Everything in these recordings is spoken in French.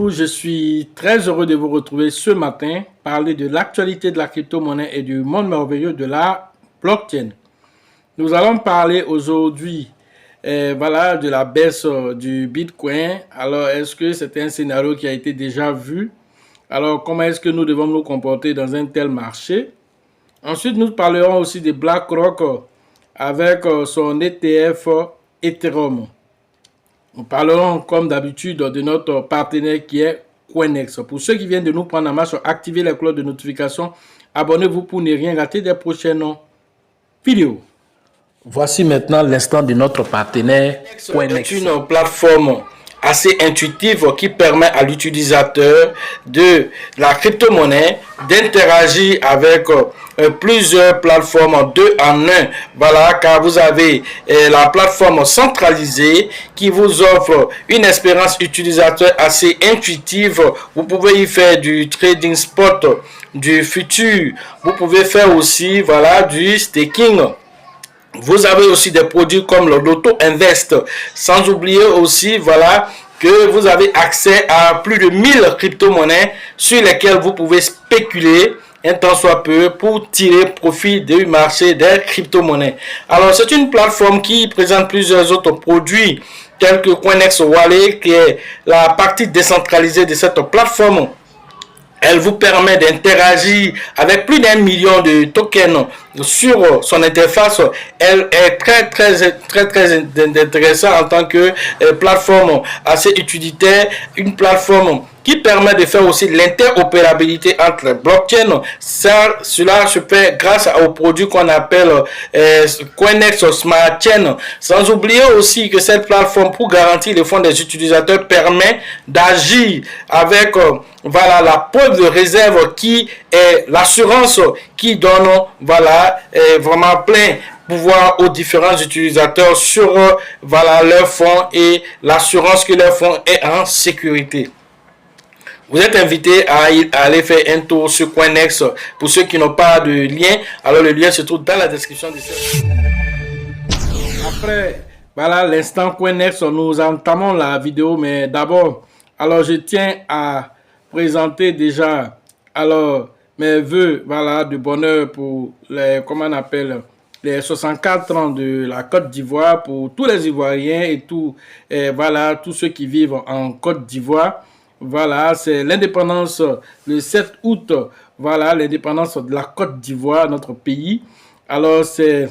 Bonjour, je suis très heureux de vous retrouver ce matin, parler de l'actualité de la crypto-monnaie et du monde merveilleux de la blockchain. Nous allons parler aujourd'hui de la baisse du Bitcoin. Alors, est-ce que c'est un scénario qui a été déjà vu? Alors, comment est-ce que nous devons nous comporter dans un tel marché? Ensuite, nous parlerons aussi de BlackRock avec son ETF Ethereum. Nous parlerons comme d'habitude de notre partenaire qui est Coinex. Pour ceux qui viennent de nous prendre en marche, activez les cloches de notification. Abonnez-vous pour ne rien rater des prochaines vidéos. Voici maintenant l'instant de notre partenaire Coinex. C'est une plateforme assez intuitive qui permet à l'utilisateur de la crypto-monnaie d'interagir avec plusieurs plateformes 2 en 1. Voilà, car vous avez la plateforme centralisée qui vous offre une expérience utilisateur assez intuitive. Vous pouvez y faire du trading spot, du futur. Vous pouvez faire aussi du staking. Vous avez aussi des produits comme le Loto Invest. Sans oublier aussi, que vous avez accès à plus de 1000 crypto-monnaies sur lesquelles vous pouvez spéculer un temps soit peu pour tirer profit du marché des crypto-monnaies. Alors, c'est une plateforme qui présente plusieurs autres produits tels que Coinex Wallet, qui est la partie décentralisée de cette plateforme. Elle vous permet d'interagir avec plus d'1 million de tokens sur son interface. Elle est très intéressante en tant que plateforme assez utilitaire, une plateforme qui permet de faire aussi l'interopérabilité entre les blockchains. Cela se fait grâce au produit qu'on appelle Coinex Smart Chain. Sans oublier aussi que cette plateforme, pour garantir les fonds des utilisateurs, permet d'agir avec la preuve de réserve qui est l'assurance qui donne vraiment plein pouvoir aux différents utilisateurs sur leurs fonds et l'assurance que leur fonds est en sécurité. Vous êtes invité à aller faire un tour sur Coinex. Pour ceux qui n'ont pas de lien, alors le lien se trouve dans la description de cette vidéo. Après, l'instant Coinex, nous entamons la vidéo, mais d'abord, je tiens à présenter déjà, mes vœux, de bonheur pour les, les 64 ans de la Côte d'Ivoire, pour tous les Ivoiriens et tous ceux qui vivent en Côte d'Ivoire. C'est l'indépendance le 7 août, l'indépendance de la Côte d'Ivoire, notre pays. Alors, c'est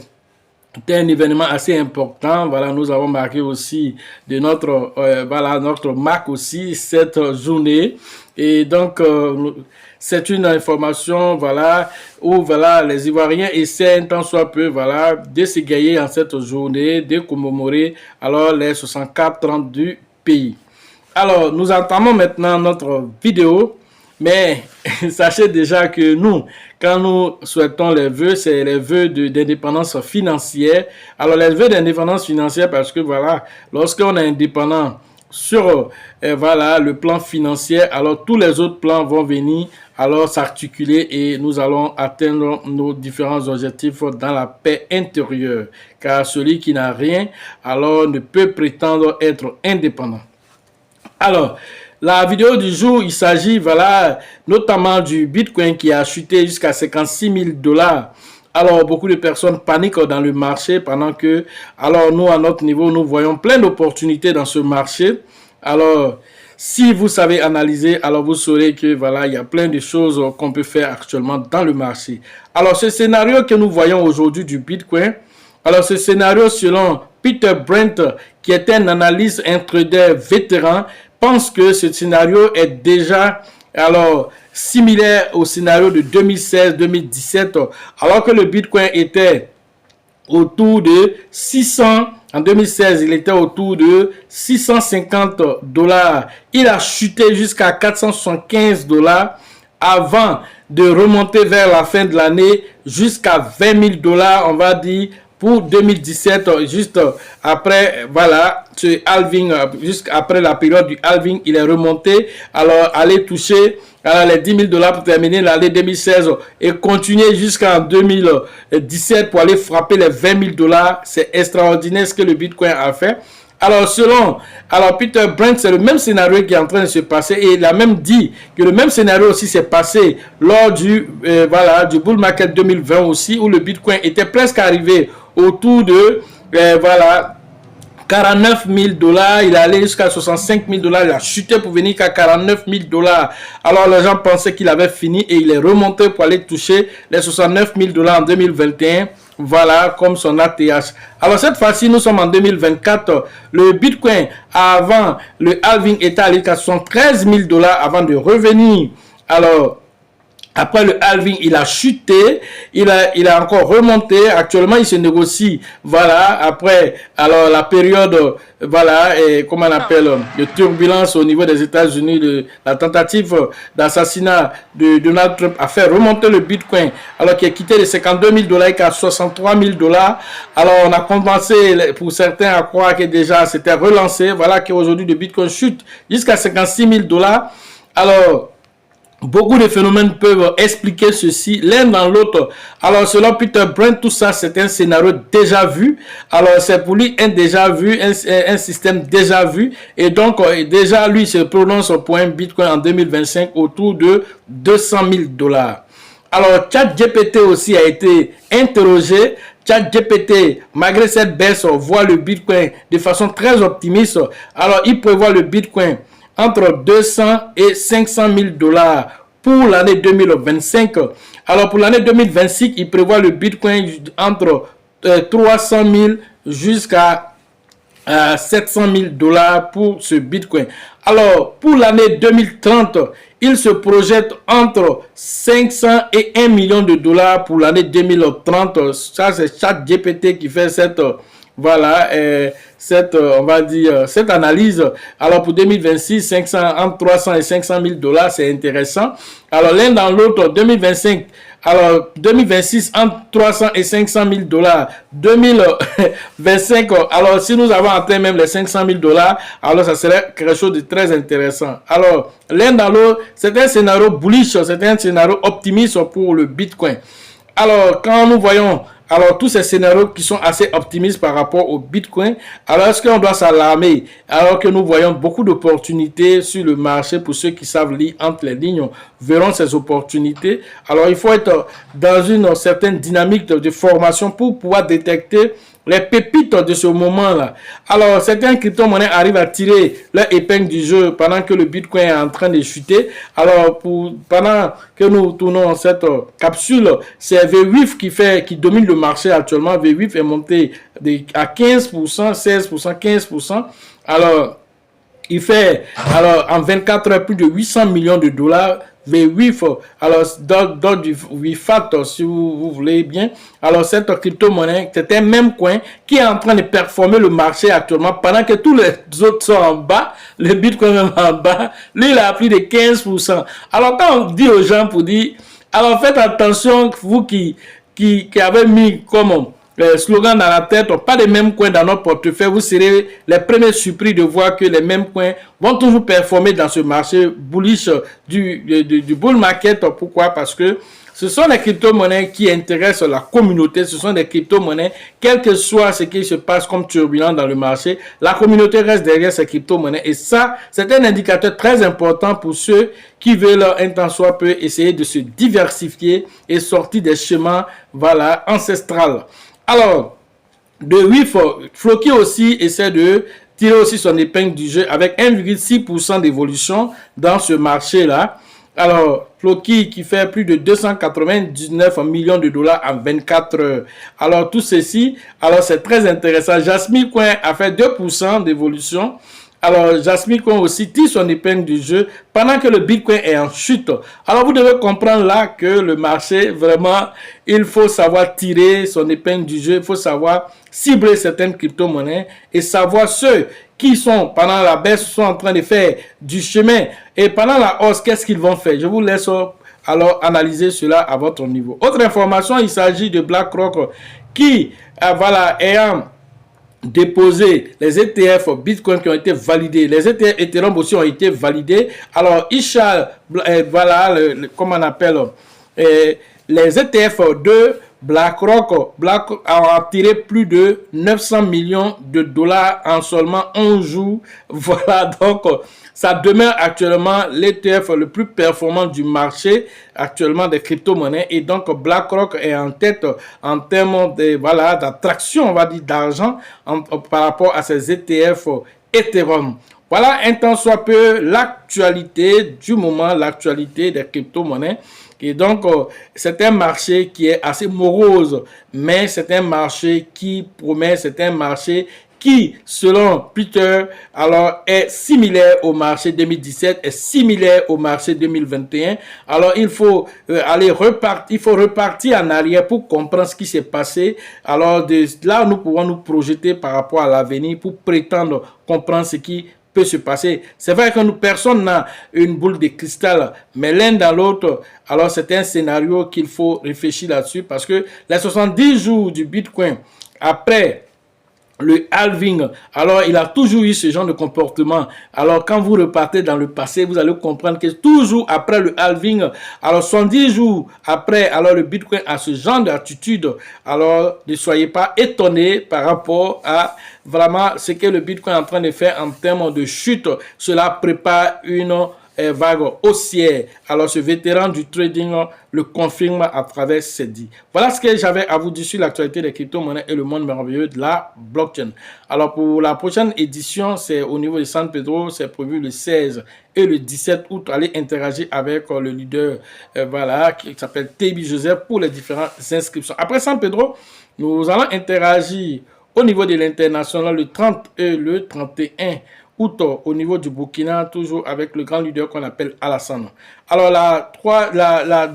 un événement assez important. Nous avons marqué aussi de notre marque aussi cette journée. Et donc, c'est une information, où les Ivoiriens essaient un temps soit peu, de s'égayer en cette journée, de commémorer les 64 ans du pays. Alors, nous entamons maintenant notre vidéo, mais sachez déjà que nous, quand nous souhaitons les vœux, c'est les vœux d'indépendance financière. Alors, les vœux d'indépendance financière, parce que lorsqu'on est indépendant sur le plan financier, alors tous les autres plans vont venir s'articuler et nous allons atteindre nos différents objectifs dans la paix intérieure. Car celui qui n'a rien, ne peut prétendre être indépendant. Alors, la vidéo du jour, il s'agit notamment du Bitcoin qui a chuté jusqu'à 56 000 $. Alors, beaucoup de personnes paniquent dans le marché pendant que, nous, à notre niveau, nous voyons plein d'opportunités dans ce marché. Alors, si vous savez analyser, vous saurez que, il y a plein de choses qu'on peut faire actuellement dans le marché. Alors, ce scénario que nous voyons aujourd'hui du Bitcoin, ce scénario, selon Peter Brent, qui est un analyste, un trader vétéran, pense que ce scénario est déjà similaire au scénario de 2016-2017, alors que le Bitcoin était autour de 600. En 2016, il était autour de 650 $. Il a chuté jusqu'à 475 $ avant de remonter vers la fin de l'année jusqu'à 20 000 $, on va dire, pour 2017, juste après, ce halving, juste après la période du halving, il est remonté, aller toucher les 10 000 $ pour terminer l'année 2016 et continuer jusqu'en 2017 pour aller frapper les 20 000 $. C'est extraordinaire ce que le Bitcoin a fait. Alors, Peter Brent, c'est le même scénario qui est en train de se passer et il a même dit que le même scénario aussi s'est passé lors du bull market 2020 aussi, où le Bitcoin était presque arrivé autour de, 49 000 $, il est allé jusqu'à 65 000 $, il a chuté pour venir qu'à 49 000 $. Alors les gens pensaient qu'il avait fini et il est remonté pour aller toucher les 69 000 $ en 2021. Voilà, comme son ATH. Alors cette fois-ci, nous sommes en 2024. Le Bitcoin, avant le halving, était allé à 73 000 $ avant de revenir. Alors, après le halving, il a chuté, il a encore remonté. Actuellement, il se négocie, voilà, après, alors la période, voilà, et comment on appelle, de turbulence au niveau des États-Unis, la tentative d'assassinat de Donald Trump a fait remonter le Bitcoin, alors qu'il est quitté de 52 000 $ à 63 000 $. Alors, on a commencé, pour certains, à croire que déjà c'était relancé. Voilà qu'aujourd'hui, le Bitcoin chute jusqu'à 56 000 $. Alors, beaucoup de phénomènes peuvent expliquer ceci, l'un dans l'autre. Alors, selon Peter Brent, tout ça, c'est un scénario déjà vu. Alors, c'est pour lui un déjà vu, un système déjà vu. Et donc, déjà, lui, se prononce pour un Bitcoin en 2025 autour de 200 000 $. Alors, ChatGPT aussi a été interrogé. ChatGPT, malgré cette baisse, voit le Bitcoin de façon très optimiste. Alors, il prévoit le Bitcoin entre 200 et 500 000 $ pour l'année 2025. Alors, pour l'année 2026, il prévoit le Bitcoin entre 300 000 jusqu'à 700 000 $ pour ce Bitcoin. Alors, pour l'année 2030, il se projette entre 500 et 1 million de $ pour l'année 2030. Ça, c'est ChatGPT qui fait cette... Voilà, on va dire, cette analyse. Alors, pour 2026, 500, entre 300 et 500 000 $, c'est intéressant. Alors, l'un dans l'autre, 2025, alors, 2026, entre 300 et 500 000 $. 2025, alors, si nous avons atteint même les 500 000 $, alors, ça serait quelque chose de très intéressant. Alors, l'un dans l'autre, c'est un scénario bullish, c'est un scénario optimiste pour le Bitcoin. Alors, quand nous voyons tous ces scénarios qui sont assez optimistes par rapport au Bitcoin, alors est-ce qu'on doit s'alarmer alors que nous voyons beaucoup d'opportunités sur le marché? Pour ceux qui savent lire entre les lignes, verront ces opportunités. Alors, il faut être dans une certaine dynamique de formation pour pouvoir détecter les pépites de ce moment-là. Alors, certains crypto-monnaies arrivent à tirer leur épingle du jeu pendant que le Bitcoin est en train de chuter. Alors, pendant que nous tournons cette capsule, c'est V8 qui domine le marché actuellement. V8 est monté à 15%, 16%, 15%. Alors, il fait en 24 heures plus de 800 millions de $. V8, alors dans du WIFAT, si vous voulez bien. Alors cette crypto-monnaie, c'est un même coin qui est en train de performer le marché actuellement pendant que tous les autres sont en bas, le Bitcoin même en bas, lui il a pris de 15%. Alors quand on dit aux gens pour dire, alors faites attention, vous qui avez mis comme slogan dans la tête, pas les mêmes coins dans notre portefeuille, vous serez les premiers surpris de voir que les mêmes coins vont toujours performer dans ce marché bullish du bull market. Pourquoi? Parce que ce sont des crypto-monnaies qui intéressent la communauté. Ce sont des crypto-monnaies, quel que soit ce qui se passe comme turbulent dans le marché, la communauté reste derrière ces crypto-monnaies. Et ça, c'est un indicateur très important pour ceux qui veulent, un temps soit peu, essayer de se diversifier et sortir des chemins, voilà, ancestrales. Alors, de 8, Floki aussi essaie de tirer aussi son épingle du jeu avec 1,6% d'évolution dans ce marché-là. Alors, Floki qui fait plus de 299 millions de $ en 24 heures. Alors, tout ceci, alors c'est très intéressant. Jasmine Coin a fait 2% d'évolution. Alors, Jasmine Coin aussi tire son épingle du jeu pendant que le Bitcoin est en chute. Alors, vous devez comprendre là que le marché, vraiment, il faut savoir tirer son épingle du jeu. Il faut savoir cibler certaines crypto-monnaies et savoir ceux qui sont, pendant la baisse, sont en train de faire du chemin. Et pendant la hausse, qu'est-ce qu'ils vont faire? Je vous laisse alors analyser cela à votre niveau. Autre information, il s'agit de BlackRock qui, voilà, ayant déposer les ETF Bitcoin qui ont été validés. Les ETF Ethereum aussi ont été validés. Alors, voilà, comment on appelle les ETF de BlackRock a tiré plus de 900 millions de dollars en seulement 11 jours. Voilà, donc ça demeure actuellement l'ETF le plus performant du marché actuellement des crypto-monnaies. Et donc BlackRock est en tête en termes de, voilà, d'attraction, on va dire, d'argent par rapport à ces ETF Ethereum. Voilà un tant soit peu l'actualité du moment, l'actualité des crypto-monnaies. Et donc, c'est un marché qui est assez morose, mais c'est un marché qui promet, c'est un marché qui, selon Peter, alors est similaire au marché 2017, est similaire au marché 2021. Alors, il faut repartir en arrière pour comprendre ce qui s'est passé. Alors, de là, nous pouvons nous projeter par rapport à l'avenir pour prétendre comprendre ce qui peut se passer. C'est vrai que personne n'a une boule de cristal, mais l'un dans l'autre, alors c'est un scénario qu'il faut réfléchir là-dessus parce que les 70 jours du Bitcoin après le halving, alors il a toujours eu ce genre de comportement. Alors quand vous repartez dans le passé, vous allez comprendre que toujours après le halving, alors 70 jours après, alors le Bitcoin a ce genre d'attitude. Alors ne soyez pas étonnés par rapport à vraiment ce que le Bitcoin est en train de faire en termes de chute. Cela prépare une vague haussière. Alors ce vétéran du trading le confirme à travers ses dits. Voilà ce que j'avais à vous dire sur l'actualité des crypto-monnaies et le monde merveilleux de la blockchain. Alors pour la prochaine édition, c'est au niveau de San Pedro, c'est prévu le 16 et le 17 août. Allez interagir avec le leader voilà, qui s'appelle Tebi Joseph pour les différentes inscriptions. Après San Pedro, nous allons interagir au niveau de l'international le 30 et le 31 août au niveau du Burkina, toujours avec le grand leader qu'on appelle Alassane. Alors la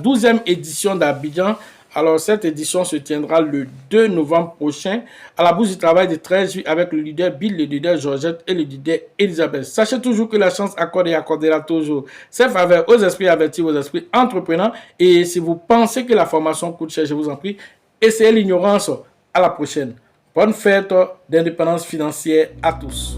12e édition d'Abidjan, alors cette édition se tiendra le 2 novembre prochain à la Bourse du Travail de 13 juillet avec le leader Bill, le leader Georgette et le leader Elisabeth. Sachez toujours que la chance accorde et accordera toujours ses faveurs aux esprits avertis, aux esprits entrepreneurs. Et si vous pensez que la formation coûte cher, je vous en prie, essayez l'ignorance. À la prochaine. Bonne fête d'indépendance financière à tous.